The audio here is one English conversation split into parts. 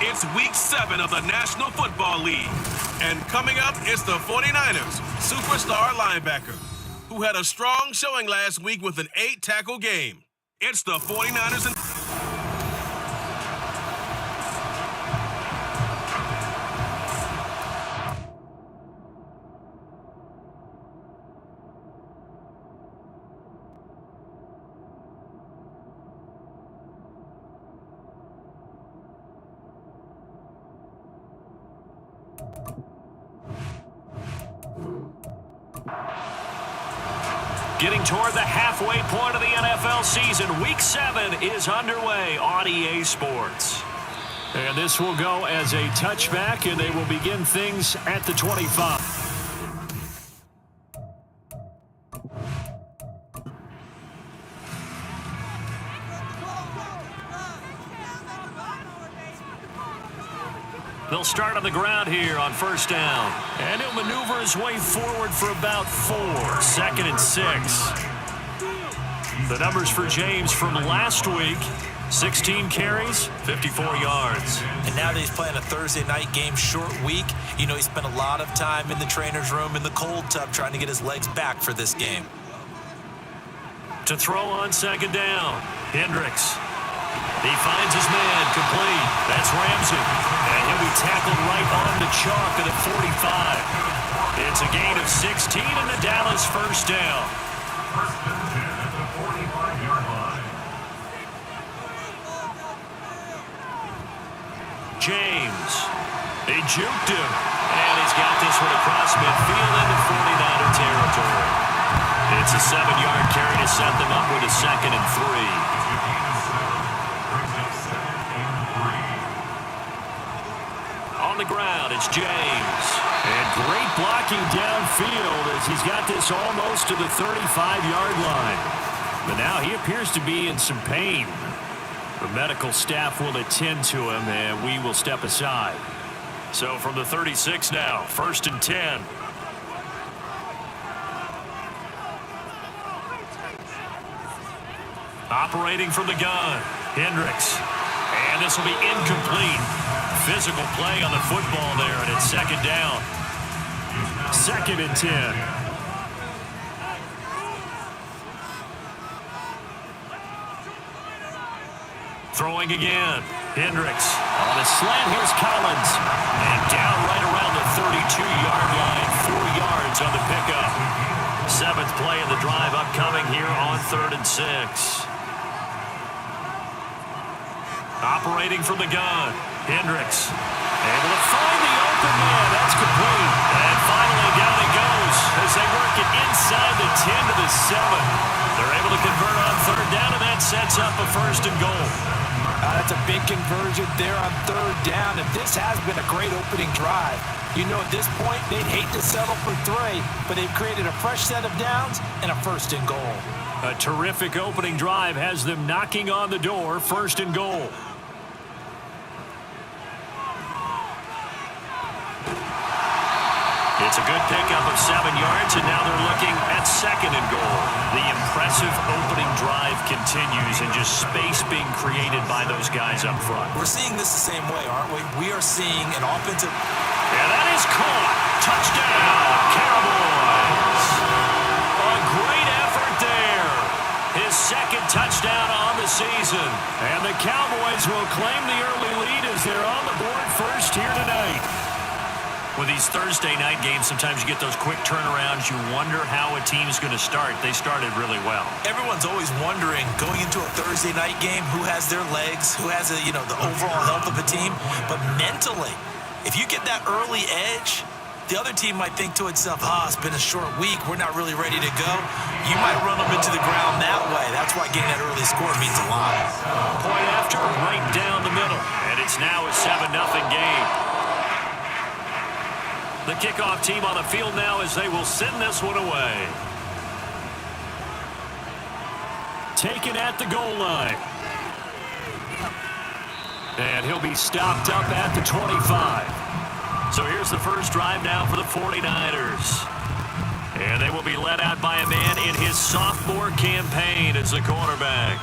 It's Week 7 of the National Football League. And coming up, it's the 49ers superstar linebacker, who had a strong showing last week with an 8-tackle game. It's the 49ers and... Getting toward the halfway point of the NFL season, Week 7 is underway on EA Sports. And this will go as a touchback, and they will begin things at the 25. They'll start on the ground here on first down. And he'll maneuver his way forward for about 4. 2nd and 6. The numbers for James from last week: 16 carries, 54 yards. And now that he's playing a Thursday night game, short week, you know he spent a lot of time in the trainer's room in the cold tub trying to get his legs back for this game. To throw on 2nd down, Hendricks. He finds his man, complete. That's Ramsey. And he'll be tackled right on the chalk at the 45. It's a gain of 16 and the Dallas first down. James. He juked him. And he's got this one across midfield into 49er territory. It's a 7-yard carry to set them up with a 2nd and 3. On the ground, it's James. And great blocking downfield as he's got this almost to the 35-yard line. But now he appears to be in some pain. The medical staff will attend to him, and we will step aside. So from the 36 now, 1st and 10. Operating from the gun, Hendricks. And this will be incomplete. Physical play on the football there, and it's 2nd down. 2nd and 10. Throwing again. Hendricks on a slant. Here's Collins. And down right around the 32-yard line. 4 yards on the pickup. 7th play of the drive upcoming here on 3rd and 6. Operating from the gun. Hendricks able to find the open man. That's complete. And finally down it goes as they work it inside the 10 to the 7. They're able to convert on 3rd down, and that sets up a 1st and goal. That's a big conversion there on 3rd down, and this has been a great opening drive. You know, at this point, they'd hate to settle for 3, but they've created a fresh set of downs and a 1st and goal. A terrific opening drive has them knocking on the door. 1st and goal. It's a good pickup of 7 yards, and now they're looking at 2nd and goal. The impressive opening drive continues, and just space being created by those guys up front. We're seeing this the same way, aren't we? We are seeing an offensive... Yeah, that is caught. Touchdown, Cowboys. A great effort there. His 2nd touchdown on the season. And the Cowboys will claim the early lead as they're on the board first here tonight. With these Thursday night games, sometimes you get those quick turnarounds. You wonder how a team's going to start. They started really well. Everyone's always wondering, going into a Thursday night game, who has their legs, who has, the overall health of a team. But mentally, if you get that early edge, the other team might think to itself, it's been a short week. We're not really ready to go. You might run them into the ground that way. That's why getting that early score means a lot. Point after, right down the middle. And it's now a 7-0 game. The kickoff team on the field now as they will send this one away. Taken at the goal line. And he'll be stopped up at the 25. So here's the first drive now for the 49ers. And they will be led out by a man in his sophomore campaign as the quarterback.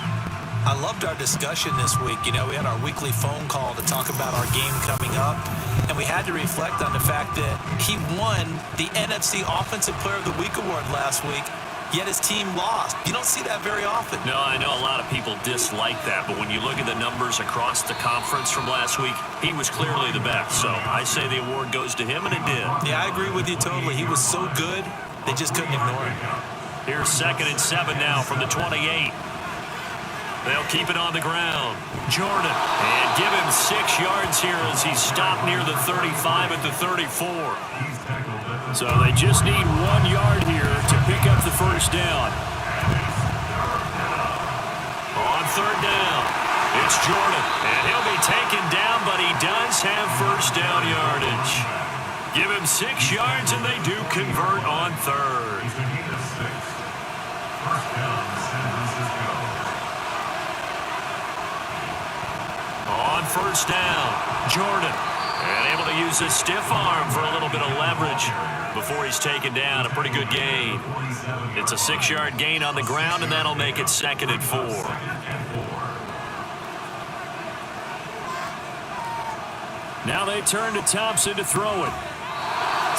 I loved our discussion this week. You know, we had our weekly phone call to talk about our game coming up, and we had to reflect on the fact that he won the NFC Offensive Player of the Week award last week, yet his team lost. You don't see that very often. No, I know a lot of people dislike that, but when you look at the numbers across the conference from last week, he was clearly the best. So I say the award goes to him, and it did. Yeah, I agree with you totally. He was so good, they just couldn't ignore him. Here's 2nd and 7 now from the 28. They'll keep it on the ground. Jordan, and give him 6 yards here as he's stopped near the 35 at the 34. So they just need 1 yard here to pick up the first down. On 3rd down, it's Jordan, and he'll be taken down, but he does have first down yardage. Give him 6 yards, and they do convert on 3rd. On 1st down, Jordan, and able to use his stiff arm for a little bit of leverage before he's taken down. A pretty good gain. It's a 6-yard gain on the ground, and that'll make it 2nd and 4. Now they turn to Thompson to throw it.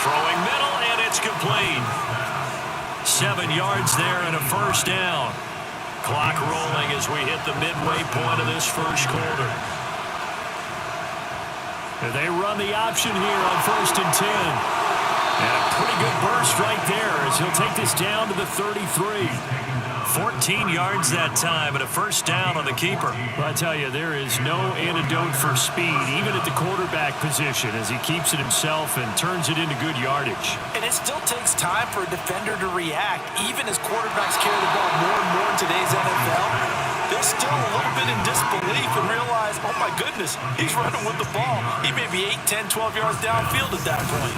Throwing middle, and it's complete. 7 yards there and a first down. Clock rolling as we hit the midway point of this first quarter. And they run the option here on 1st and 10. And a pretty good burst right there as he'll take this down to the 33. 14 yards that time and a first down on the keeper. Well, I tell you, there is no antidote for speed, even at the quarterback position, as he keeps it himself and turns it into good yardage. And it still takes time for a defender to react, even as quarterbacks carry the ball more and more in today's NFL. They're still a little bit in disbelief and realize, oh my goodness, he's running with the ball. He may be 8, 10, 12 yards downfield at that point.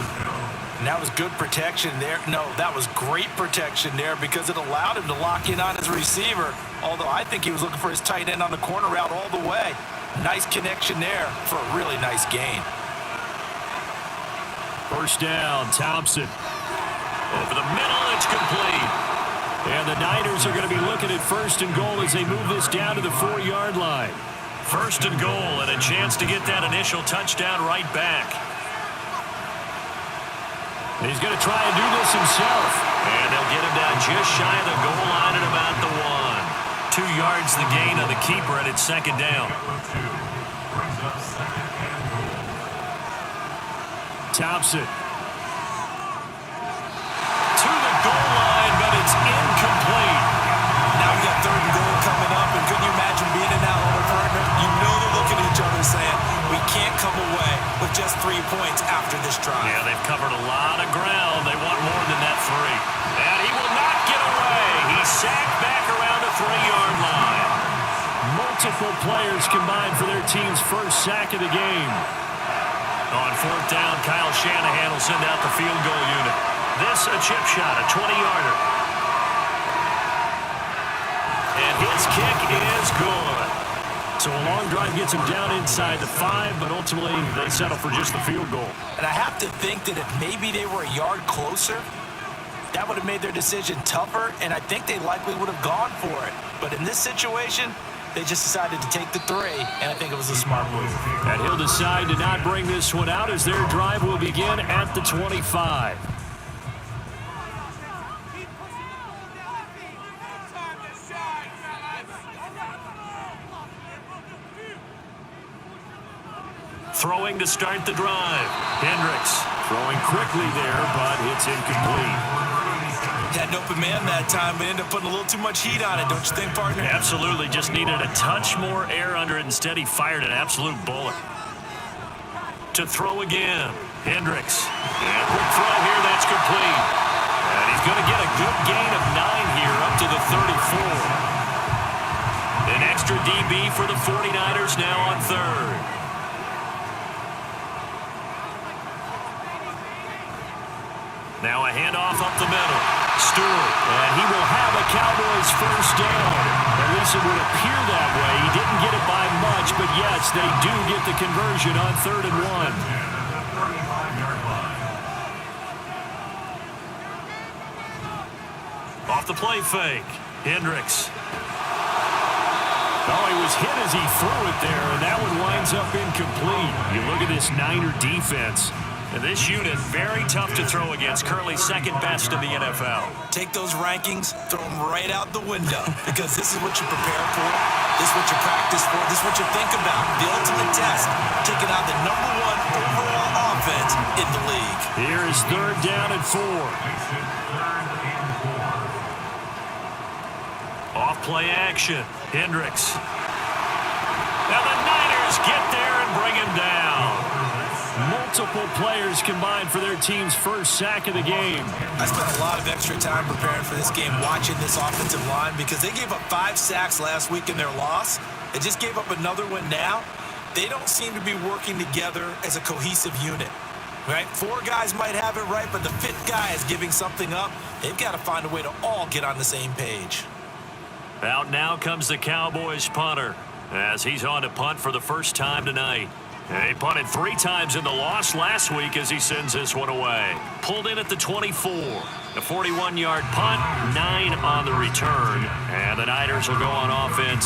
And that was good protection there. No, that was great protection there because it allowed him to lock in on his receiver, although I think he was looking for his tight end on the corner route all the way. Nice connection there for a really nice gain. First down, Thompson. Over the middle, it's complete. And the Niners are going to be looking at 1st and goal as they move this down to the 4-yard line. 1st and goal and a chance to get that initial touchdown right back. He's going to try and do this himself. And they'll get him down just shy of the goal line at about the 1. 2 yards the gain on the keeper, and it's 2nd down. Thompson. To the goal line, but it's incomplete. Now we got 3rd and goal coming up, and couldn't you imagine being in that little partner? You know they're looking at each other saying, we can't come away with just 3 points after this drive. Yeah, they've covered a lot of ground. They want more than that 3. And he will not get away. He's sacked back around the 3-yard line. Multiple players combined for their team's first sack of the game. On 4th down, Kyle Shanahan will send out the field goal unit. This a chip shot, a 20-yarder. And his kick is good. So a long drive gets him down inside the 5, but ultimately they settle for just the field goal. And I have to think that if maybe they were a yard closer, that would have made their decision tougher, and I think they likely would have gone for it. But in this situation, they just decided to take the 3, and I think it was a smart move. And he'll decide to not bring this one out as their drive will begin at the 25. Throwing to start the drive. Hendricks throwing quickly there, but it's incomplete. Had an open man that time, but ended up putting a little too much heat on it, don't you think, partner? Absolutely. Just needed a touch more air under it. Instead, he fired an absolute bullet. To throw again. Hendricks. And quick throw here. That's complete. And he's going to get a good gain of 9 here up to the 34. An extra DB for the 49ers now on 3rd. Now a handoff up the middle. Stewart, and he will have a Cowboys first down. At least it would appear that way. He didn't get it by much, but yes, they do get the conversion on 3rd and 1. Off the play fake. Hendricks. Oh, he was hit as he threw it there, and that one winds up incomplete. You look at this Niner defense. And this unit, very tough to throw against, currently second best in the NFL. Take those rankings, throw them right out the window, because this is what you prepare for, this is what you practice for, this is what you think about. The ultimate test, taking out the #1 overall offense in the league. Here is 3rd down and 4. Off play action, Hendricks. Now the Niners get there and bring him down. Multiple players combined for their team's first sack of the game. I spent a lot of extra time preparing for this game, watching this offensive line, because they gave up 5 sacks last week in their loss. They just gave up another one now. They don't seem to be working together as a cohesive unit. Right? 4 guys might have it right, but the 5th guy is giving something up. They've got to find a way to all get on the same page. Out now comes the Cowboys punter, as he's on to punt for the first time tonight. He punted 3 times in the loss last week as he sends this one away. Pulled in at the 24. A 41-yard punt, 9 on the return. And the Niners will go on offense,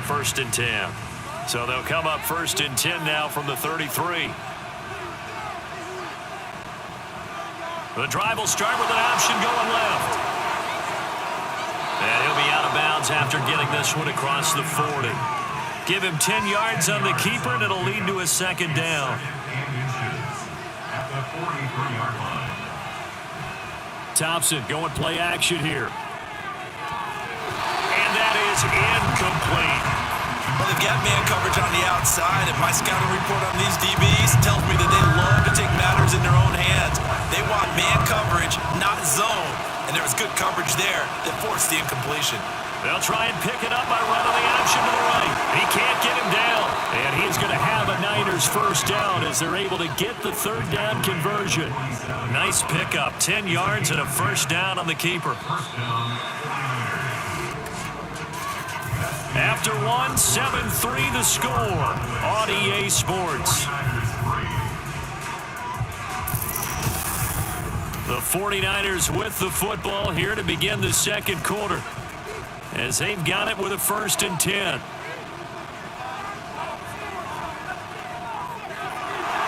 1st and 10. So they'll come up 1st and 10 now from the 33. The drive will start with an option going left. And he'll be out of bounds after getting this one across the 40. Give him 10 yards on the keeper, and it'll lead to a 2nd down. Thompson going play action here. And that is incomplete. Well, they've got man coverage on the outside, and my scouting report on these DBs tells me that they love to take matters in their own hands. They want man coverage, not zone. And there was good coverage there that forced the incompletion. They'll try and pick it up by running the option to the right. He can't get him down. And he's going to have a Niners 1st down as they're able to get the 3rd down conversion. Nice pickup, 10 yards and a 1st down on the keeper. After 1, 7-3 the score on EA Sports. The 49ers with the football here to begin the 2nd quarter, as they've got it with a 1st and 10.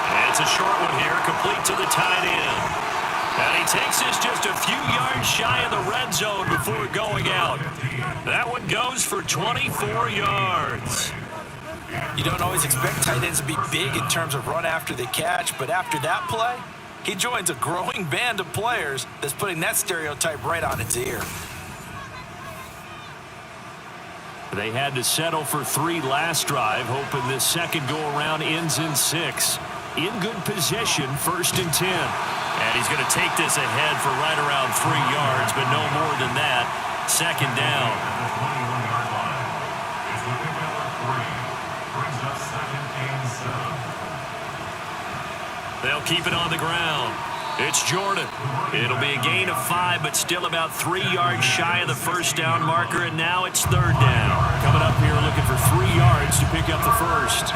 And it's a short one here, complete to the tight end. And he takes this just a few yards shy of the red zone before going out. That one goes for 24 yards. You don't always expect tight ends to be big in terms of run after the catch, but after that play, he joins a growing band of players that's putting that stereotype right on its ear. They had to settle for 3 last drive, hoping this 2nd go-around ends in 6. In good possession, 1st and 10. And he's going to take this ahead for right around 3 yards, but no more than that. 2nd down. They'll keep it on the ground. It's Jordan. It'll be a gain of 5, but still about 3 yards shy of the 1st down marker, and now it's 3rd down. Coming up here looking for 3 yards to pick up the 1st.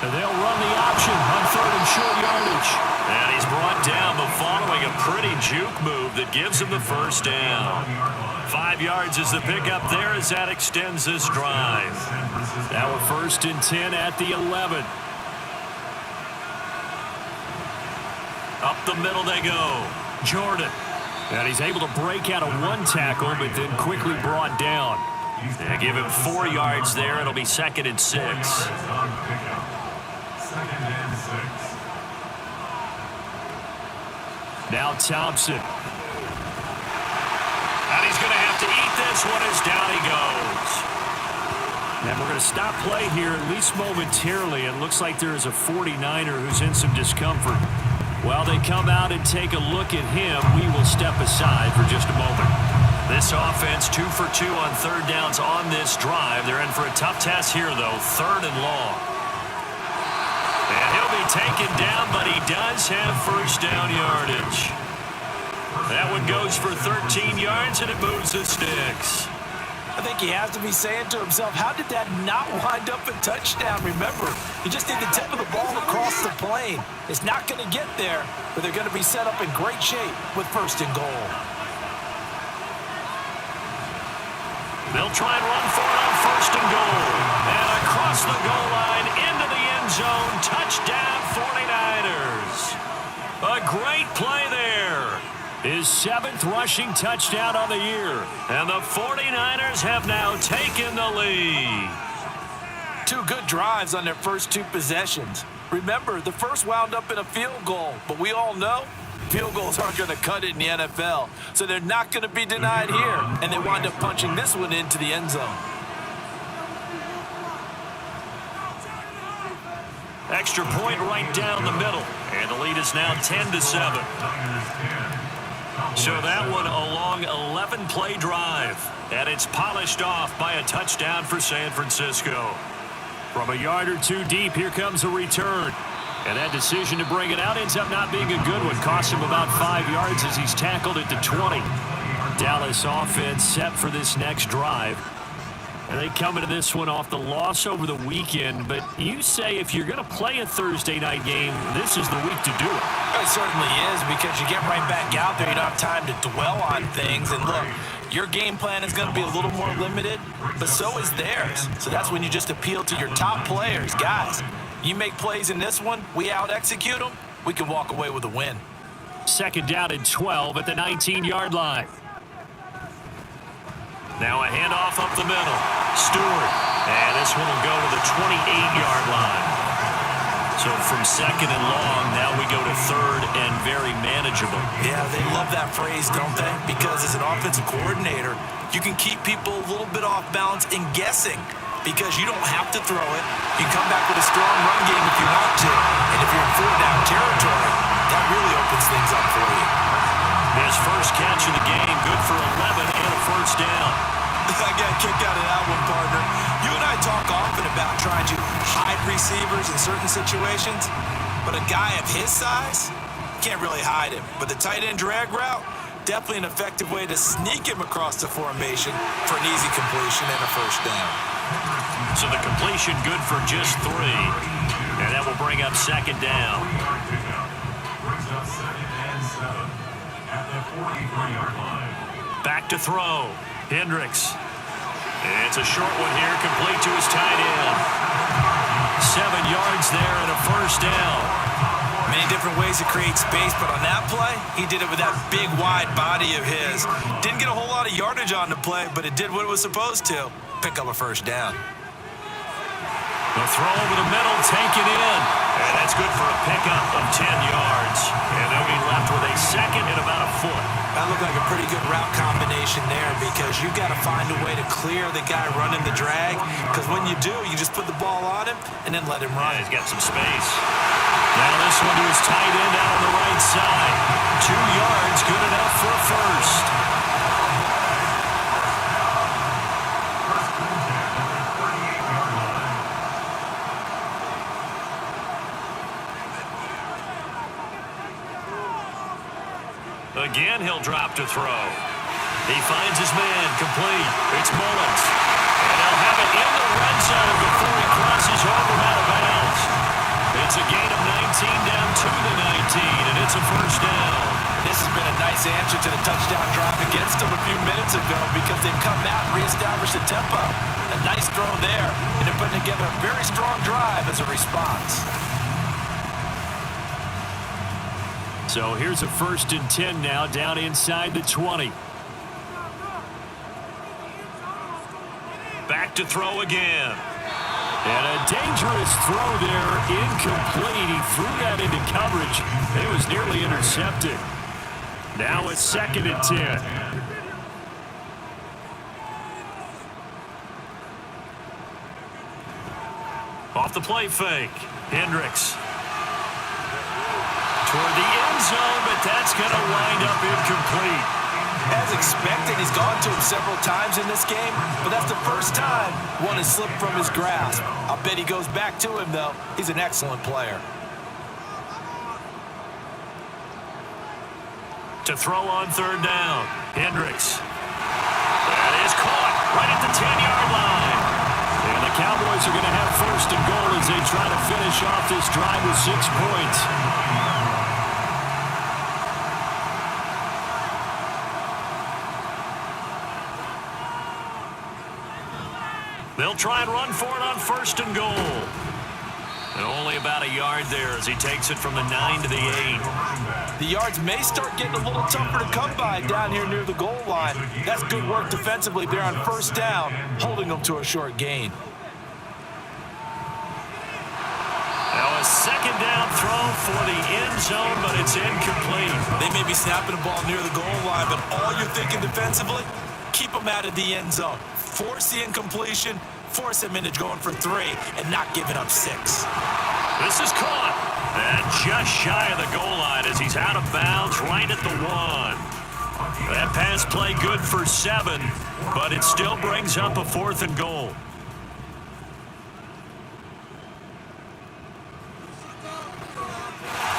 And they'll run the option on 3rd and short yardage. And he's brought down, but following a pretty juke move that gives him the 1st down. 5 yards is the pickup there as that extends this drive. Now we're 1st and 10 at the 11. Up the middle they go. Jordan. And he's able to break out of 1 tackle, but then quickly brought down. And give him 4 yards there. It'll be 2nd and 6. Now Thompson. And he's going to have to eat this one as down he goes. And we're going to stop play here, at least momentarily. It looks like there is a 49er who's in some discomfort. While they come out and take a look at him, we will step aside for just a moment. This offense 2 for 2 on 3rd downs on this drive. They're in for a tough test here, though, 3rd and long. And he'll be taken down, but he does have 1st down yardage. That one goes for 13 yards, and it moves the sticks. I think he has to be saying to himself, how did that not wind up a touchdown? Remember, you just need the tip of the ball across the plane. It's not going to get there, but they're going to be set up in great shape with 1st and goal. They'll try and run for it on first and goal. And across the goal line into the end zone. Touchdown 49ers. A great play there. His 7th rushing touchdown on the year. And the 49ers have now taken the lead. 2 good drives on their first 2 possessions. Remember, the first wound up in a field goal, but we all know field goals aren't going to cut it in the NFL, so they're not going to be denied here, and they wind up punching this one into the end zone. Extra point right down the middle, and the lead is now 10-7. So that one a long 11-play drive, and it's polished off by a touchdown for San Francisco. From a yard or 2 deep, here comes a return. And that decision to bring it out ends up not being a good one. Cost him about 5 yards as he's tackled at the 20. Dallas offense set for this next drive. And they come into this one off the loss over the weekend. But you say if you're going to play a Thursday night game, this is the week to do it. It certainly is, because you get right back out there. You don't have time to dwell on things. And look, your game plan is going to be a little more limited, but so is theirs. So that's when you just appeal to your top players. Guys, you make plays in this one, we out-execute them, we can walk away with a win. 2nd down and 12 at the 19-yard line. Now a handoff up the middle. Stewart. And this one will go to the 28-yard line. So from 2nd and long, now we go to 3rd and very manageable. Yeah, they love that phrase, don't they? Because as an offensive coordinator, you can keep people a little bit off balance and guessing, because you don't have to throw it. You can come back with a strong run game if you want to. And if you're in 4th-down territory, that really opens things up for you. His first catch of the game, good for 11 and a first down. I got a kick out of that one, partner. You and I talk often about trying to hide receivers in certain situations, but a guy of his size can't really hide him. But the tight end drag route, definitely an effective way to sneak him across the formation for an easy completion and a first down. So the completion good for just 3. And that will bring up 2nd down. Back to throw. Hendricks. It's a short one here, complete to his tight end. 7 yards there and a first down. Many different ways to create space, but on that play, he did it with that big, wide body of his. Didn't get a whole lot of yardage on the play, but it did what it was supposed to. Pick up a first down. The throw over the middle, taken in. And that's good for a pickup of 10 yards. And they'll be left with a 2nd and about a foot. That looked like a pretty good route combination there, because you've got to find a way to clear the guy running the drag, because when you do, you just put the ball on him and then let him run. Yeah, he's got some space. Now this one to his tight end out on the right side. 2 yards, good enough for a first. Again, he'll drop to throw. He finds his man, complete. It's Mullins. And they'll have it in the red zone before he crosses over out of bounds. It's a gain of 19 down to the 19, and it's a first down. This has been a nice answer to the touchdown drive against them a few minutes ago, because they've come out and reestablished the tempo. A nice throw there, and they're putting together a very strong drive as a response. So here's a 1st and 10 now, down inside the 20. Back to throw again. And a dangerous throw there, incomplete. He threw that into coverage. It was nearly intercepted. Now it's 2nd and 10. Off the play fake, Hendricks. Toward the end zone, but that's going to wind up incomplete. As expected, he's gone to him several times in this game, but that's the first time one has slipped from his grasp. I'll bet he goes back to him, though. He's an excellent player. To throw on 3rd down, Hendricks. That is caught right at the 10-yard line. And the Cowboys are going to have 1st and goal as they try to finish off this drive with 6 points. They'll try and run for it on 1st and goal. And only about a yard there as he takes it from the 9 to the 8. The yards may start getting a little tougher to come by down here near the goal line. That's good work defensively there on 1st down, holding them to a short gain. Now a 2nd down throw for the end zone, but it's incomplete. They may be snapping the ball near the goal line, but all you're thinking defensively, keep them out of the end zone. Force the incompletion, force them into going for 3, and not giving up 6. This is caught. And just shy of the goal line as he's out of bounds right at the 1. That pass play good for 7, but it still brings up a 4th and goal.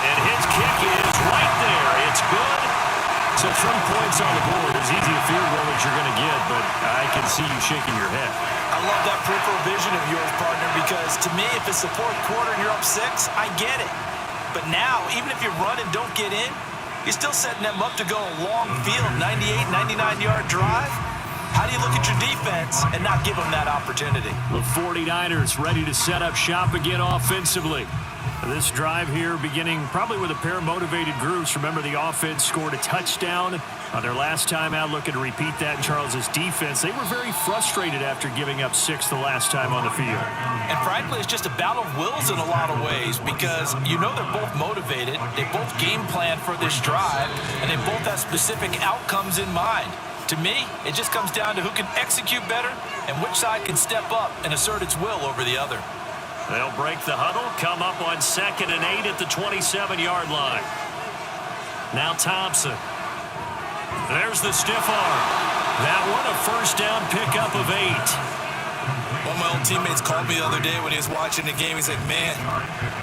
And his kick is right there. It's good. So 3 points on the board. As easy a field goal as you're going to get, but I can see you shaking your head. I love that peripheral vision of yours, partner, because to me, if it's the 4th quarter and you're up 6, I get it. But now, even if you run and don't get in, you're still setting them up to go a long field, 98, 99-yard drive. How do you look at your defense and not give them that opportunity? The 49ers ready to set up shop again offensively. This drive here beginning probably with a pair of motivated groups. Remember, the offense scored a touchdown on their last time out, looking to repeat that in Charles's defense. They were very frustrated after giving up 6 the last time on the field. And frankly, it's just a battle of wills in a lot of ways because you know they're both motivated, they both game plan for this drive, and they both have specific outcomes in mind. To me, it just comes down to who can execute better and which side can step up and assert its will over the other. They'll break the huddle, come up on 2nd and 8 at the 27-yard line. Now Thompson. There's the stiff arm. That one a 1st down pickup of 8. One of my old teammates called me the other day when he was watching the game. He's like, man,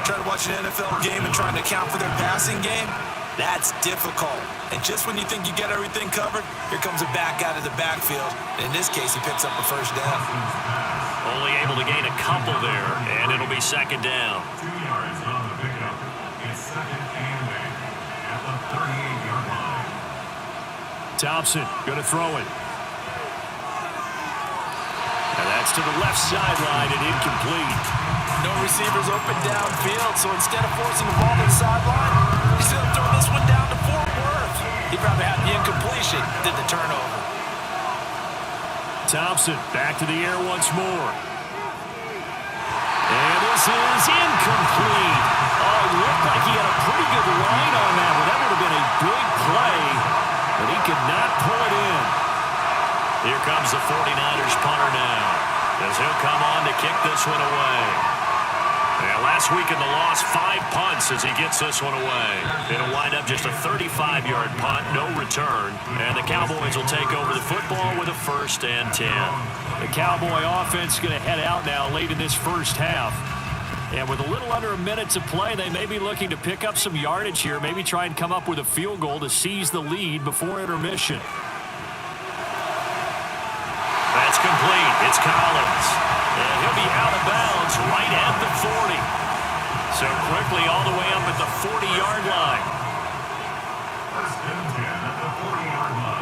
trying to watch an NFL game and trying to account for their passing game, that's difficult. And just when you think you get everything covered, here comes a back out of the backfield. In this case, he picks up a 1st down. Only able to gain a couple there, and it'll be 2nd down. 2 yards on the pickup. It's 2nd and 8 at the 38-yard line. Thompson going to throw it. And that's to the left sideline and incomplete. No receivers open downfield, so instead of forcing the ball to the sideline, he's going to throw this one down to Fort Worth. He probably had the incompletion, did the turnover. Thompson back to the air once more. And this is incomplete. Oh, it looked like he had a pretty good line on that, but that would have been a big play, but he could not pull it in. Here comes the 49ers punter now, as he'll come on to kick this one away. Yeah, last week in the loss, 5 punts as he gets this one away. It'll wind up just a 35-yard punt, no return, and the Cowboys will take over the football with a 1st and 10. The Cowboy offense is going to head out now late in this 1st half. And with a little under a minute to play, they may be looking to pick up some yardage here, maybe try and come up with a field goal to seize the lead before intermission. That's complete. It's Collins. And he'll be out of bounds right at the 40. So quickly all the way up at the 40-yard line.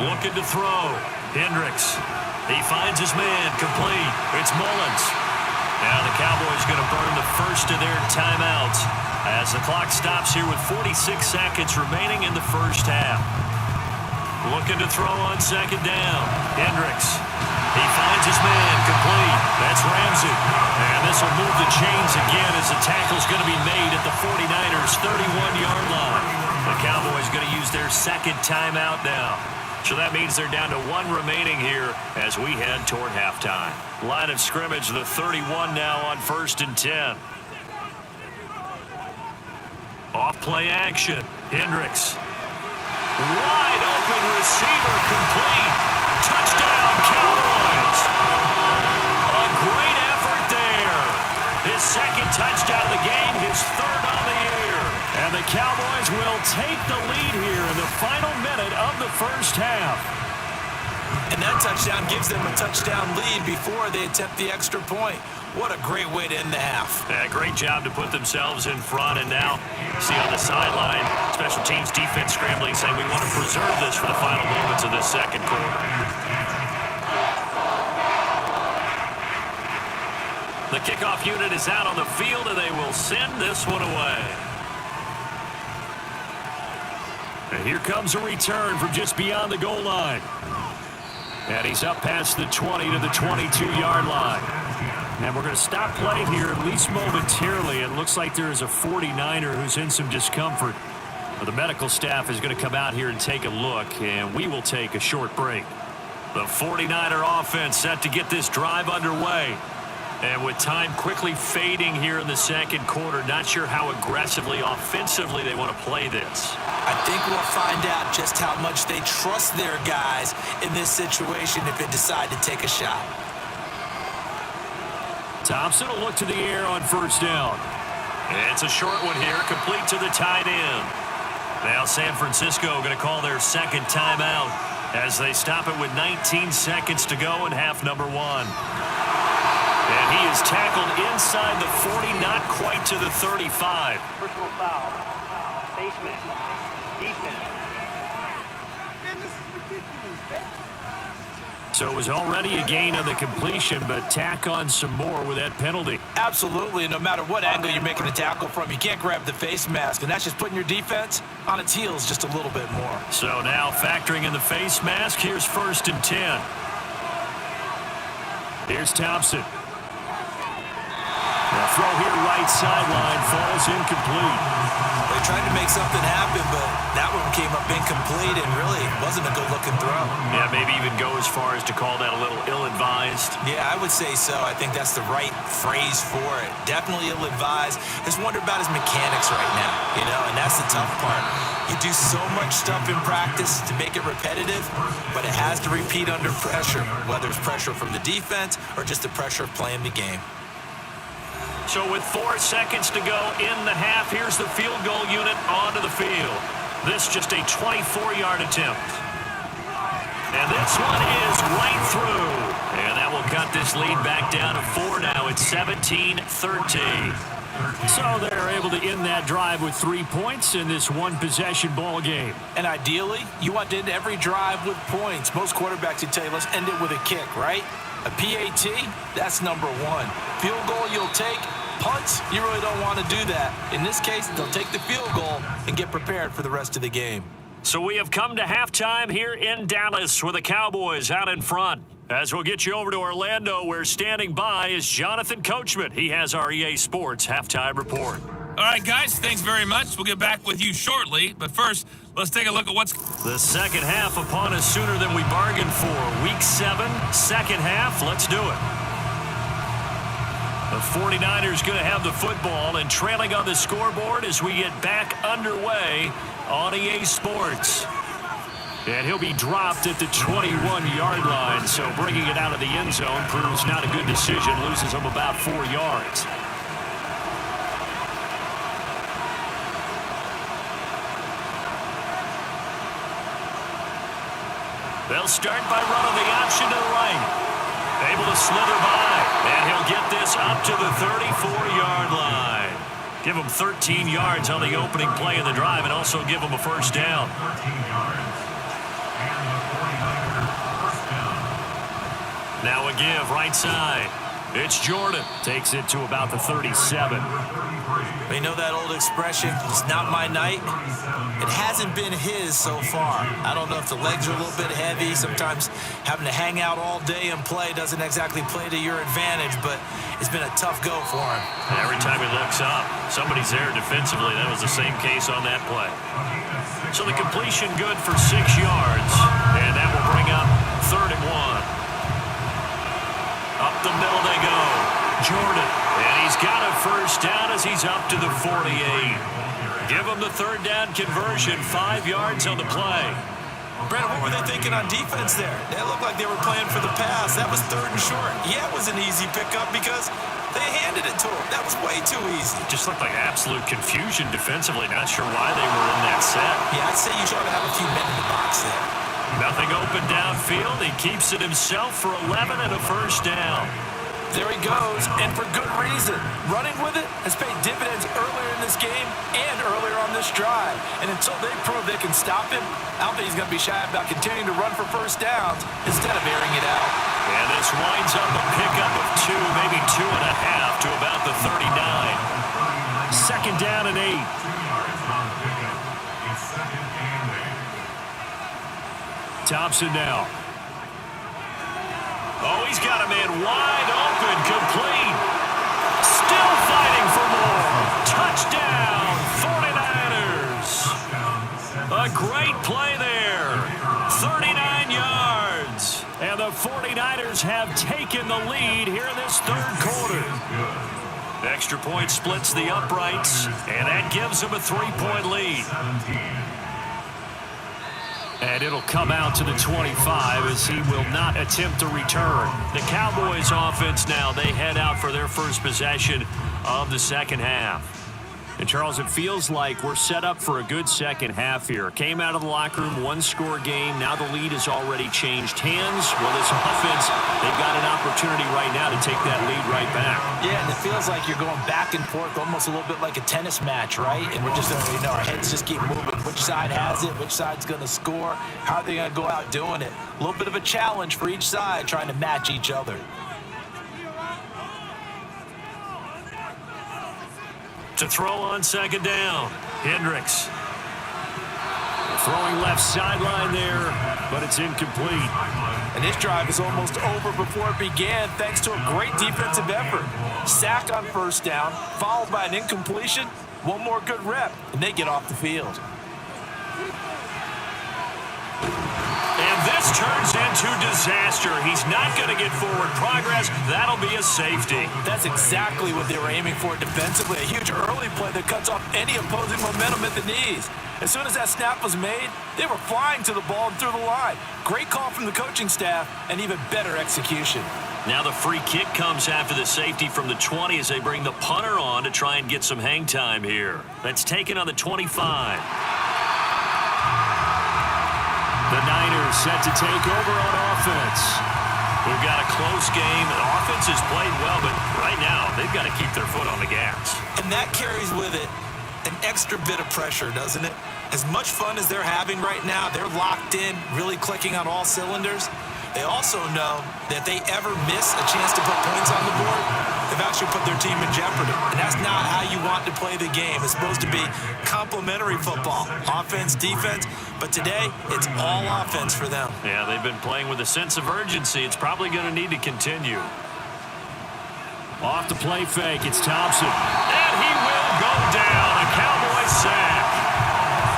Looking to throw. Hendricks. He finds his man. Complete. It's Mullins. Now the Cowboys going to burn the first of their timeouts as the clock stops here with 46 seconds remaining in the 1st half. Looking to throw on 2nd down. Hendricks. He finds his man. Complete. That's Ramsey. And this will move the chains again as the tackle's going to be made at the 49ers' 31-yard line. The Cowboys going to use their 2nd timeout now. So that means they're down to 1 remaining here as we head toward halftime. Line of scrimmage, the 31 now on 1st and 10. Off play action. Hendricks. Wide open receiver complete. Touchdown Cowboys. A great effort there. His 2nd touchdown of the game, his 3rd on the year. And the Cowboys will take the lead here in the final minute of the 1st half. And that touchdown gives them a touchdown lead before they attempt the extra point. What a great way to end the half. Yeah, great job to put themselves in front. And now, see on the sideline, special teams defense scrambling, saying we want to preserve this for the final moments of this 2nd quarter. The kickoff unit is out on the field, and they will send this one away. And here comes a return from just beyond the goal line. And he's up past the 20 to the 22-yard line. And we're going to stop play here at least momentarily. It looks like there is a 49er who's in some discomfort. The medical staff is going to come out here and take a look, and we will take a short break. The 49er offense set to get this drive underway. And with time quickly fading here in the second quarter, not sure how aggressively, offensively they want to play this. I think we'll find out just how much they trust their guys in this situation if they decide to take a shot. Thompson will look to the air on first down. It's a short one here, complete to the tight end. Now San Francisco going to call their second timeout as they stop it with 19 seconds to go in half number one. And he is tackled inside the 40, not quite to the 35. Personal foul. Face mask. Defense. So it was already a gain on the completion, but tack on some more with that penalty. Absolutely. No matter what angle you're making the tackle from, you can't grab the face mask, and that's just putting your defense on its heels just a little bit more. So now factoring in the face mask, here's 1st and 10. Here's Thompson. The throw here right sideline falls incomplete. They tried to make something happen, but that one came up incomplete and really wasn't a good-looking throw. Yeah, maybe even go as far as to call that a little ill-advised. Yeah, I would say so. I think that's the right phrase for it. Definitely ill-advised. Just wonder about his mechanics right now, and that's the tough part. You do so much stuff in practice to make it repetitive, but it has to repeat under pressure, whether it's pressure from the defense or just the pressure of playing the game. So with 4 seconds to go in the half, here's the field goal unit onto the field. This just a 24-yard attempt. And this one is right through. And that will cut this lead back down to 4 now. It's 17-13. So they're able to end that drive with 3 points in this one-possession ball game. And ideally, you want to end every drive with points. Most quarterbacks would tell you, let's end it with a kick, right? A PAT, that's number one. Field goal you'll take. Punts, you really don't want to do that. In this case, they'll take the field goal and get prepared for the rest of the game. So we have come to halftime here in Dallas with the Cowboys out in front. As we'll get you over to Orlando, where standing by is Jonathan Coachman. He has our EA Sports halftime report. All right, guys, thanks very much. We'll get back with you shortly. But first, let's take a look at what's... The second half upon us sooner than we bargained for. Week 7, second half. Let's do it. The 49ers going to have the football and trailing on the scoreboard as we get back underway on EA Sports. And he'll be dropped at the 21-yard line, so bringing it out of the end zone proves not a good decision. Loses him about 4 yards. They'll start by running the option to the right. Able to slither by, and he'll get this up to the 34-yard line. Give him 13 yards on the opening play of the drive and also give him a first down. 13 yards. And the 49ers first down. Now a give right side. It's Jordan. Takes it to about the 37. You know that old expression, it's not my night? It hasn't been his so far. I don't know if the legs are a little bit heavy. Sometimes having to hang out all day and play doesn't exactly play to your advantage, but it's been a tough go for him. Every time he looks up, somebody's there defensively. That was the same case on that play. So the completion good for 6 yards, and that will bring up 3rd and 1. Up the middle they go. Jordan, and he's got a first down as he's up to the 48. Give him the 3rd down conversion, 5 yards on the play. Brandon, what were they thinking on defense there? They looked like they were playing for the pass. That was 3rd and short. Yeah, it was an easy pickup because they handed it to him. That was way too easy. Just looked like absolute confusion defensively. Not sure why they were in that set. Yeah, I'd say you should have a few men in the box there. Nothing open downfield. He keeps it himself for 11 and a first down. There he goes, and for good reason. Running with it has paid dividends earlier in this game and earlier on this drive. And until they prove they can stop him, I don't think he's going to be shy about continuing to run for first downs instead of airing it out. And this winds up a pickup of 2, maybe 2.5 to about the 39. Second down and 8. 2 yards on the pickup. It's second and 8. Thompson now. Oh, he's got a man wide open, complete. Still fighting for more. Touchdown, 49ers. A great play there. 39 yards. And the 49ers have taken the lead here in this third quarter. Extra point splits the uprights, and that gives them a 3-point lead. And it'll come out to the 25 as he will not attempt to return. The Cowboys offense now, they head out for their first possession of the second half. And Charles, it feels like we're set up for a good second half here. Came out of the locker room, 1-score game. Now the lead has already changed hands. Well, this offense, they've got an opportunity right now to take that lead right back. Yeah, and it feels like you're going back and forth, almost a little bit like a tennis match, right? And we're just, our heads just keep moving. Which side has it? Which side's going to score? How are they going to go out doing it? A little bit of a challenge for each side, trying to match each other. To throw on second down, Hendricks. Throwing left sideline there, but it's incomplete. And this drive is almost over before it began thanks to a great defensive effort. Sack on first down, followed by an incompletion. One more good rep, and they get off the field. And this turns into disaster. He's not going to get forward progress. That'll be a safety. That's exactly what they were aiming for defensively. A huge early play that cuts off any opposing momentum at the knees. As soon as that snap was made, they were flying to the ball and through the line. Great call from the coaching staff and even better execution. Now the free kick comes after the safety from the 20 as they bring the punter on to try and get some hang time here. That's taken on the 25. The Niners set to take over on offense. We've got a close game. The offense has played well, but right now they've got to keep their foot on the gas. And that carries with it an extra bit of pressure, doesn't it? As much fun as they're having right now, they're locked in, really clicking on all cylinders. They also know that if they ever miss a chance to put points on the board, they've actually put their team in jeopardy. And that's not how you want to play the game. It's supposed to be complementary football, offense, defense. But today, it's all offense for them. Yeah, they've been playing with a sense of urgency. It's probably going to need to continue. Off the play fake, it's Thompson. And he will go down. A Cowboy sack.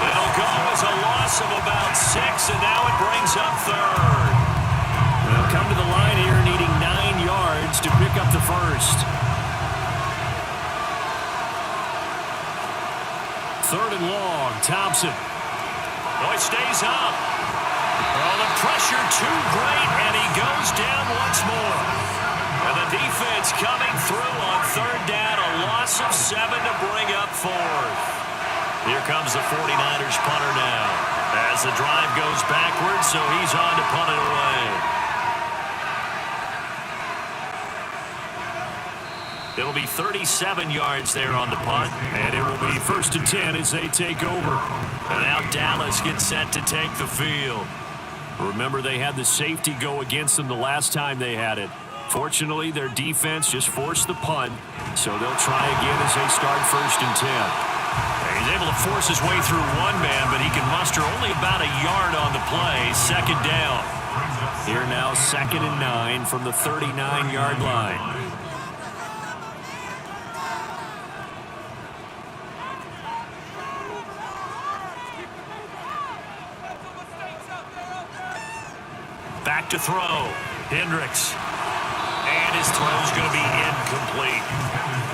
It'll go as a loss of about 6, and now it brings up third. They'll come to the line here needing 9 yards to pick up the first. Third and long, Thompson. Boy stays up. Oh, the pressure too great, and he goes down once more. And the defense coming through on third down, a loss of 7 to bring up fourth. Here comes the 49ers punter now. As the drive goes backwards, so he's on to punt it away. It'll be 37 yards there on the punt, and it will be 1st and 10 as they take over. And now Dallas gets set to take the field. Remember, they had the safety go against them the last time they had it. Fortunately, their defense just forced the punt, so they'll try again as they start 1st and 10. And he's able to force his way through one man, but he can muster only about a yard on the play. Second down. Here now, 2nd and 9 from the 39-yard line. Back to throw. Hendricks. And his throw's going to be incomplete.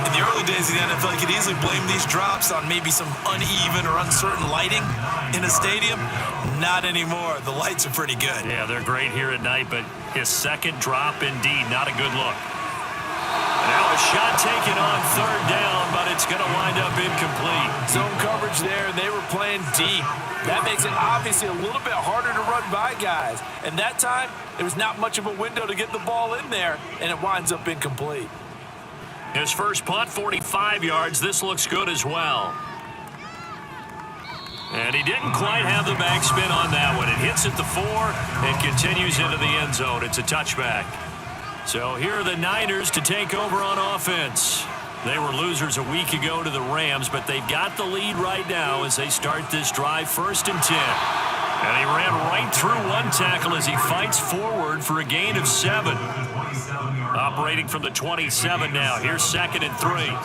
In the early days of the NFL, you could easily blame these drops on maybe some uneven or uncertain lighting in a stadium. Not anymore. The lights are pretty good. Yeah, they're great here at night, but his second drop, indeed, not a good look. Now a shot taken on third down, but it's going to wind up incomplete. Zone coverage there, and they were playing deep. That makes it obviously a little bit harder to run by guys. And that time, there was not much of a window to get the ball in there, and it winds up incomplete. His first punt, 45 yards. This looks good as well. And he didn't quite have the backspin on that one. It hits at the 4 and continues into the end zone. It's a touchback. So here are the Niners to take over on offense. They were losers a week ago to the Rams, but they've got the lead right now as they start this drive, 1st and 10. And he ran right through one tackle as he fights forward for a gain of 7. Operating from the 27 now. Here's 2nd and 3.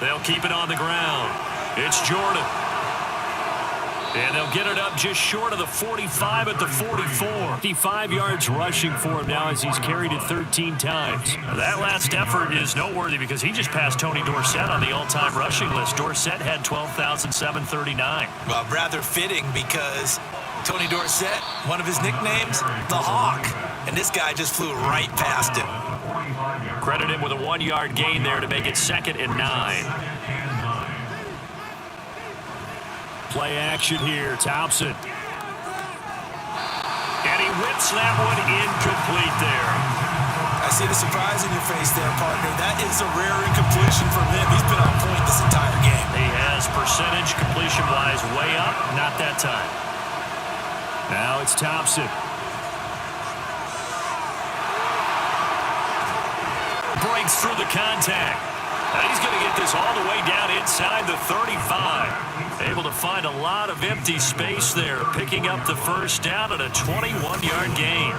They'll keep it on the ground. It's Jordan. And they'll get it up just short of the 45 at the 44. 55 yards rushing for him now as he's carried it 13 times. That last effort is noteworthy because he just passed Tony Dorsett on the all-time rushing list. Dorsett had 12,739. Well, rather fitting because Tony Dorsett, one of his nicknames, the Hawk. And this guy just flew right past him. Credit him with a 1-yard gain there to make it 2nd and 9. Play action here, Thompson. And he whips that one incomplete there. I see the surprise in your face there, partner. That is a rare incompletion from him. He's been on point this entire game. He has percentage completion-wise way up, not that time. Now it's Thompson. Breaks through the contact. Now he's going to get this all the way down inside the 35. Able to find a lot of empty space there, picking up the 1st down and a 21-yard gain.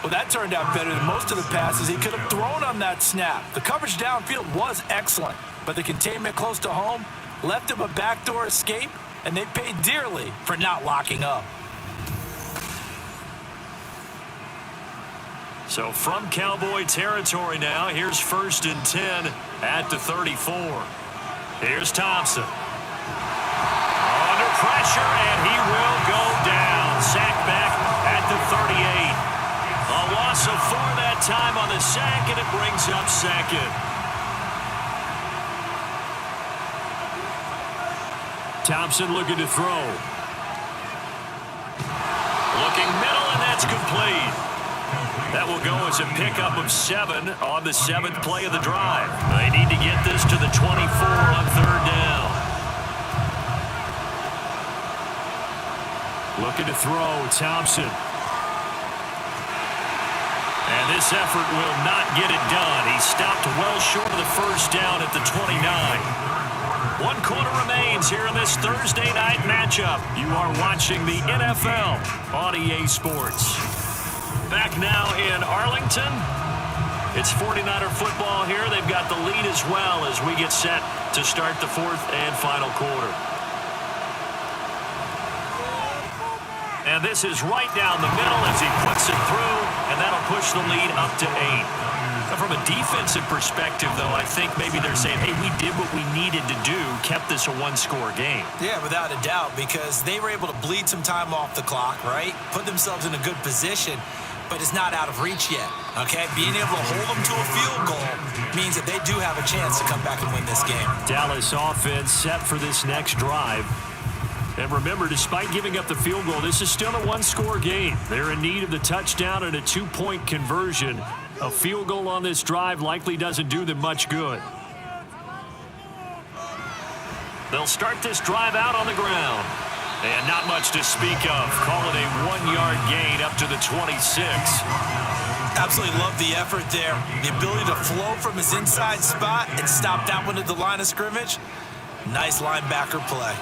Well, that turned out better than most of the passes he could have thrown on that snap. The coverage downfield was excellent, but the containment close to home left him a backdoor escape, and they paid dearly for not locking up. So from Cowboy territory now, here's 1st and 10 at the 34. Here's Thompson. Under pressure, and he will go down. Sack back at the 38. A loss of 4 that time on the sack, and it brings up 2nd. Thompson looking to throw. Looking middle, and that's complete. That will go as a pickup of 7 on the 7th play of the drive. They need to get this to the 24 on 3rd down. Looking to throw, Thompson. And this effort will not get it done. He stopped well short of the 1st down at the 29. 1 quarter remains here in this Thursday night matchup. You are watching the NFL on EA Sports. Back now in Arlington. It's 49er football here. They've got the lead as well as we get set to start the 4th and final quarter. And this is right down the middle as he puts it through, and that'll push the lead up to 8. Now, from a defensive perspective, though, I think maybe they're saying, hey, we did what we needed to do, kept this a 1-score game. Yeah, without a doubt, because they were able to bleed some time off the clock, right? Put themselves in a good position, but it's not out of reach yet, okay? Being able to hold them to a field goal means that they do have a chance to come back and win this game. Dallas offense set for this next drive. And remember, despite giving up the field goal, this is still a 1-score game. They're in need of the touchdown and a 2-point conversion. A field goal on this drive likely doesn't do them much good. They'll start this drive out on the ground. And not much to speak of. Call it a 1-yard gain up to the 26. Absolutely love the effort there. The ability to flow from his inside spot and stop that one at the line of scrimmage. Nice linebacker play.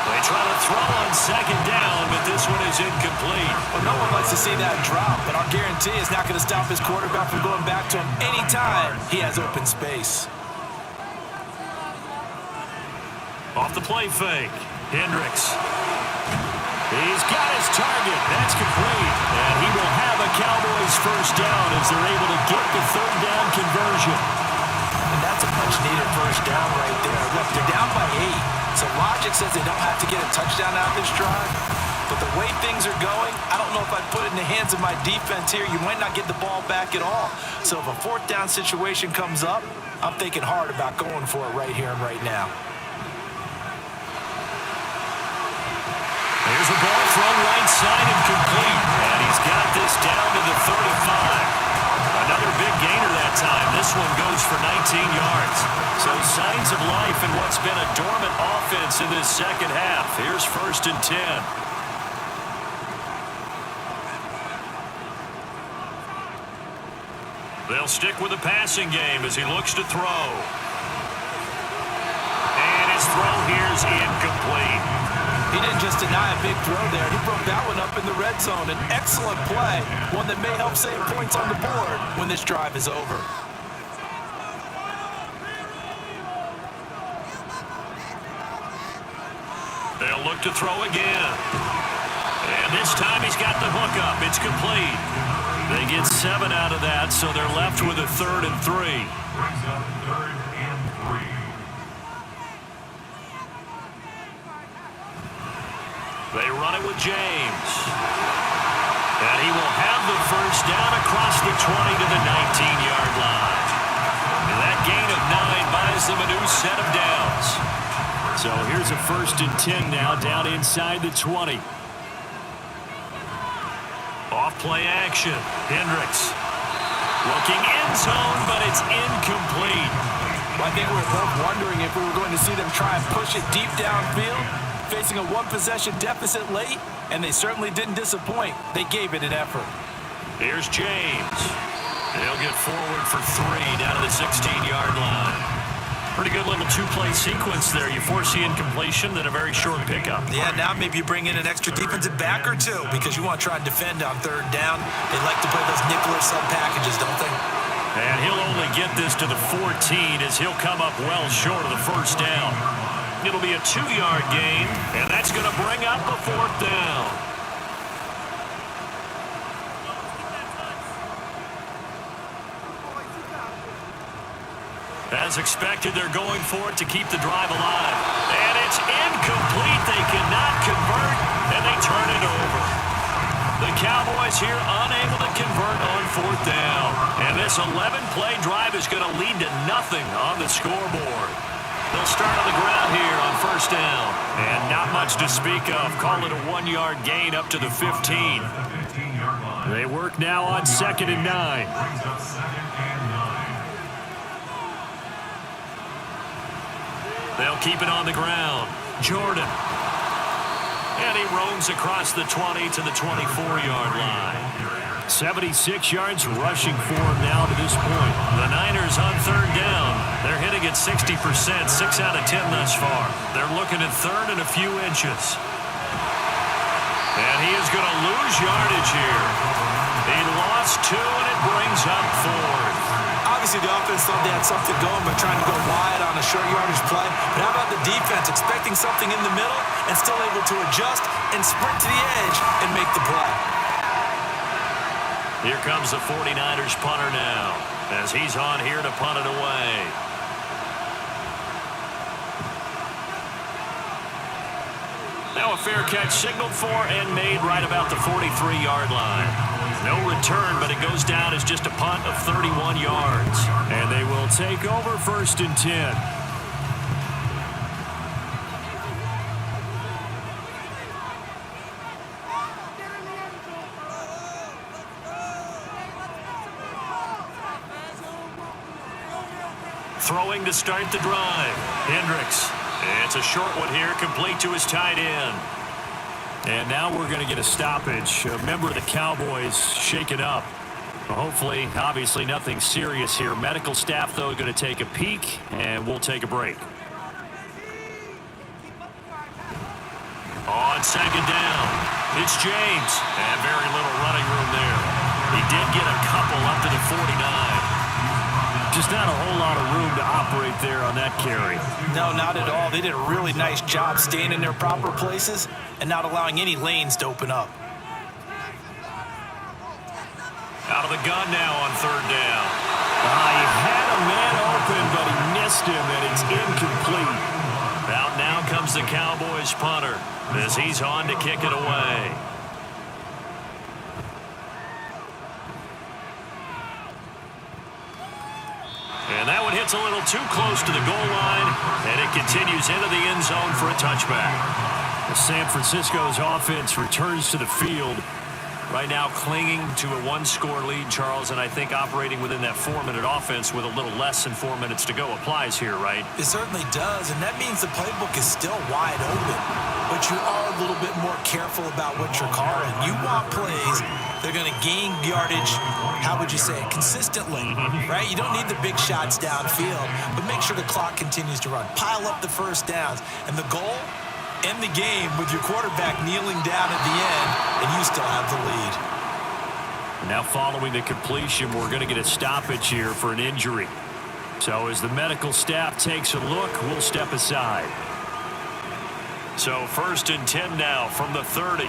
They try to throw on 2nd down, but this one is incomplete. Well, no one likes to see that drop, but I'll guarantee it's not going to stop his quarterback from going back to him anytime he has open space. Off the play fake, Hendricks. He's got his target. That's complete. And he will have a Cowboys 1st down as they're able to get the 3rd down conversion. And that's a much-needed 1st down right there. Look, they're down by 8. So logic says they don't have to get a touchdown out of this drive. But the way things are going, I don't know if I'd put it in the hands of my defense here. You might not get the ball back at all. So if a 4th down situation comes up, I'm thinking hard about going for it right here and right now. There's a ball thrown right side and complete. And he's got this down to the 35. Another big gainer that one goes for 19 yards. So signs of life in what's been a dormant offense in this second half. Here's 1st and 10. They'll stick with the passing game as he looks to throw. And his throw here is incomplete. He didn't just deny a big throw there. He broke that one up in the red zone. An excellent play, one that may help save points on the board when this drive is over. They'll look to throw again. And this time he's got the hook up. It's complete. They get 7 out of that, so they're left with a 3rd and 3. Brings up 3rd and 3. They run it with James. And he will have the first down across the 20 to the 19-yard line. And that gain of 9 buys them a new set of downs. So here's a 1st and 10 now, down inside the 20. Off-play action. Hendricks looking end zone, but it's incomplete. I think we're both wondering if we were going to see them try and push it deep downfield, facing a one-possession deficit late, and they certainly didn't disappoint. They gave it an effort. Here's James. They'll get forward for 3 down to the 16-yard line. Pretty good little two-play sequence there. You foresee incompletion, then a very short pickup. Yeah, now maybe you bring in an extra defensive back or two because you want to try and defend on 3rd down. They like to play those nickel or sub packages, don't they? And he'll only get this to the 14 as he'll come up well short of the 1st down. It'll be a 2-yard gain, and that's going to bring up a 4th down. As expected, they're going for it to keep the drive alive. And it's incomplete. They cannot convert, and they turn it over. The Cowboys here unable to convert on 4th down. And this 11-play drive is going to lead to nothing on the scoreboard. They'll start on the ground here on 1st down. And not much to speak of. Call it a 1-yard gain up to the 15. They work now on 2nd and 9. Brings up 2nd and 9. They'll keep it on the ground. Jordan. And he roams across the 20 to the 24-yard line. 76 yards rushing for him now to this point. The Niners on 3rd down. They're hitting at 60%, 6 out of 10 thus far. They're looking at 3rd and a few inches. And he is going to lose yardage here. He lost 2, and it brings up 4th. Obviously, the offense thought they had something going by trying to go wide on a short yardage play. But how about the defense expecting something in the middle and still able to adjust and sprint to the edge and make the play? Here comes the 49ers punter now as he's on here to punt it away. Now a fair catch signaled for and made right about the 43-yard line. No return, but it goes down as just a punt of 31 yards. And they will take over 1st and 10. Throwing to start the drive. Hendricks. It's a short one here, complete to his tight end. And now we're going to get a stoppage. A member of the Cowboys shaken up. Hopefully, obviously nothing serious here. Medical staff, though, going to take a peek, and we'll take a break. On 2nd down, it's James. And very little running room there. He did get a couple up to the 49. Just not a whole lot of room to operate there on that carry. No, not at all. They did a really nice job staying in their proper places and not allowing any lanes to open up. Out of the gun now on 3rd down. He had a man open, but he missed him, and it's incomplete. Out now comes the Cowboys punter as he's on to kick it away. And that one hits a little too close to the goal line, and it continues into the end zone for a touchback. San Francisco's offense returns to the field. Right now clinging to a one-score lead, Charles, and I think operating within that 4-minute offense with a little less than 4 minutes to go applies here, right? It certainly does, and that means the playbook is still wide open. But you are a little bit more careful about what you're calling. You want plays that are going to gain yardage, how would you say it, consistently, right? You don't need the big shots downfield, but make sure the clock continues to run. Pile up the first downs. And the goal? End the game with your quarterback kneeling down at the end, and you still have the lead. Now following the completion, we're going to get a stoppage here for an injury. So as the medical staff takes a look, we'll step aside. So 1st and 10 now from the 30.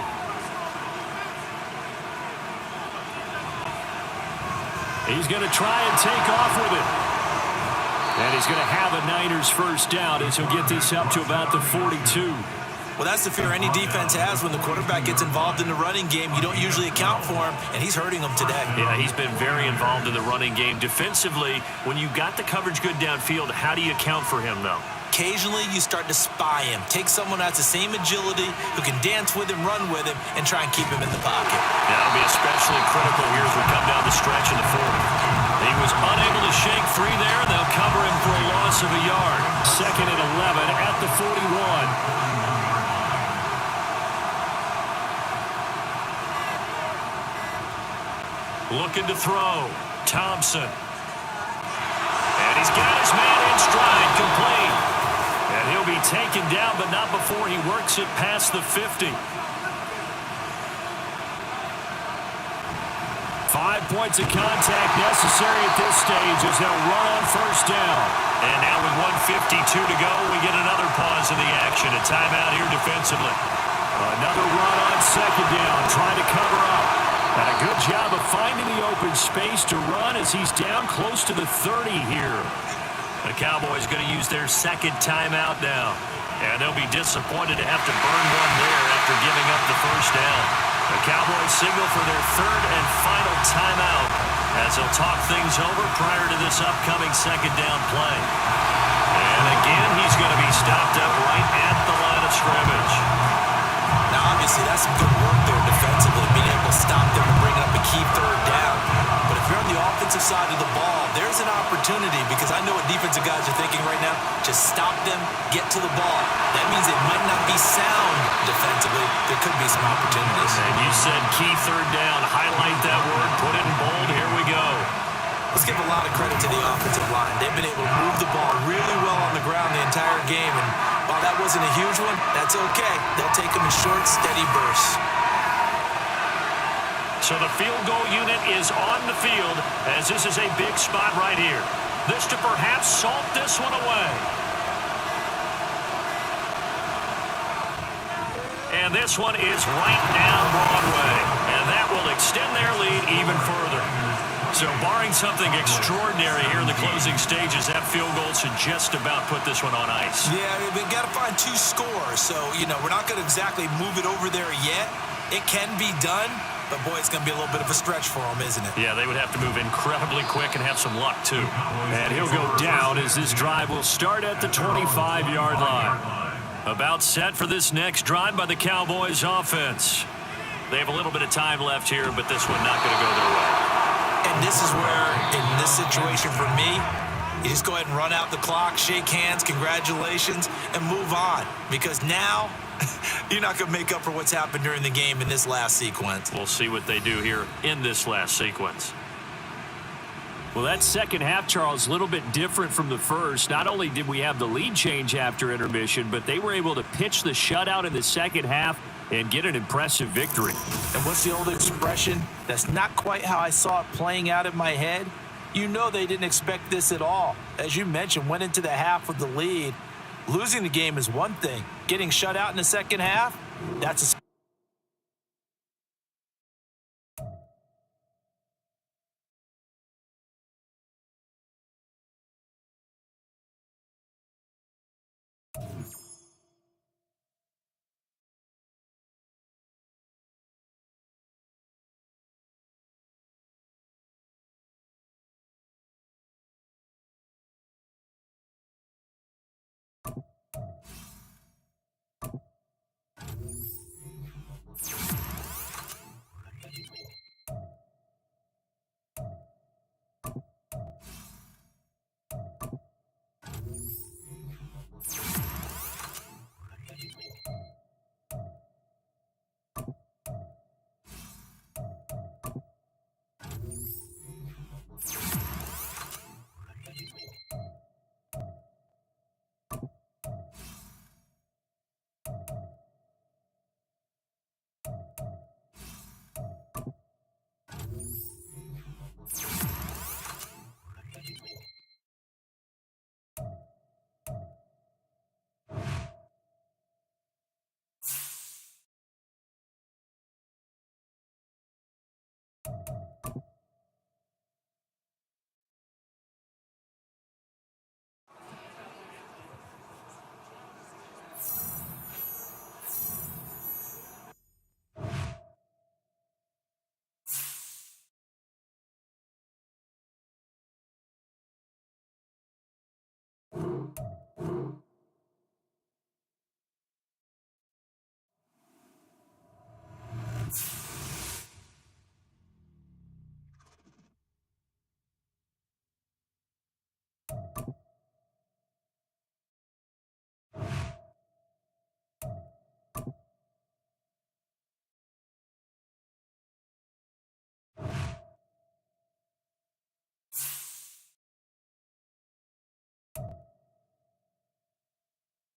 He's going to try and take off with it. And he's going to have a Niners first down as he'll get this up to about the 42. Well, that's the fear any defense has when the quarterback gets involved in the running game. You don't usually account for him, and he's hurting them today. Yeah, he's been very involved in the running game. Defensively, when you got the coverage good downfield, how do you account for him, though? Occasionally, you start to spy him. Take someone who has the same agility, who can dance with him, run with him, and try and keep him in the pocket. That'll be especially critical here as we come down the stretch in the 4th. He was unable to shake free there. They'll cover him for a loss of a yard. 2nd and 11 at the 41. Looking to throw. Thompson. And he's got his man in stride, complete. And he'll be taken down, but not before he works it past the 50. 5 points of contact necessary at this stage as they'll run on first down. And now with 1:52 to go, we get another pause in the action. A timeout here defensively. Another run on 2nd down, trying to cover up. And a good job of finding the open space to run as he's down close to the 30 here. The Cowboys going to use their 2nd timeout now. And they'll be disappointed to have to burn one there after giving up the first down. The Cowboys signal for their 3rd and final timeout as they'll talk things over prior to this upcoming 2nd down play. And again, he's going to be stopped up right at the line of scrimmage. Now, obviously, that's some good work there defensively, being able to stop them and bring up a key 3rd down. But if you're on the offensive side of the ball, there's an opportunity, because I know what defensive guys are thinking right now. Just stop them, get to the ball. That means it might not be sound defensively. There could be some opportunities. And you said key 3rd down. Highlight that word. Put it in bold. Here we go. Let's give a lot of credit to the offensive line. They've been able to move the ball really well on the ground the entire game. And while that wasn't a huge one, that's okay. They'll take them in short, steady bursts. So the field goal unit is on the field as this is a big spot right here. This to perhaps salt this one away. And this one is right down Broadway. And that will extend their lead even further. So barring something extraordinary here in the closing stages, that field goal should just about put this one on ice. Yeah, we've got to find 2 scores. So, we're not going to exactly move it over there yet. It can be done, but boy, it's going to be a little bit of a stretch for them, isn't it? Yeah, they would have to move incredibly quick and have some luck, too. And he'll go down as this drive will start at the 25-yard line. About set for this next drive by the Cowboys offense. They have a little bit of time left here, but this one not going to go their way. And this is where, in this situation for me, you just go ahead and run out the clock, shake hands, congratulations, and move on. Because now, you're not going to make up for what's happened during the game in this last sequence. We'll see what they do here in this last sequence. Well, that second half, Charles, a little bit different from the first. Not only did we have the lead change after intermission, but they were able to pitch the shutout in the second half and get an impressive victory. And what's the old expression? That's not quite how I saw it playing out in my head. You know they didn't expect this at all. As you mentioned, went into the half with the lead. Losing the game is one thing. Getting shut out in the second half, that's a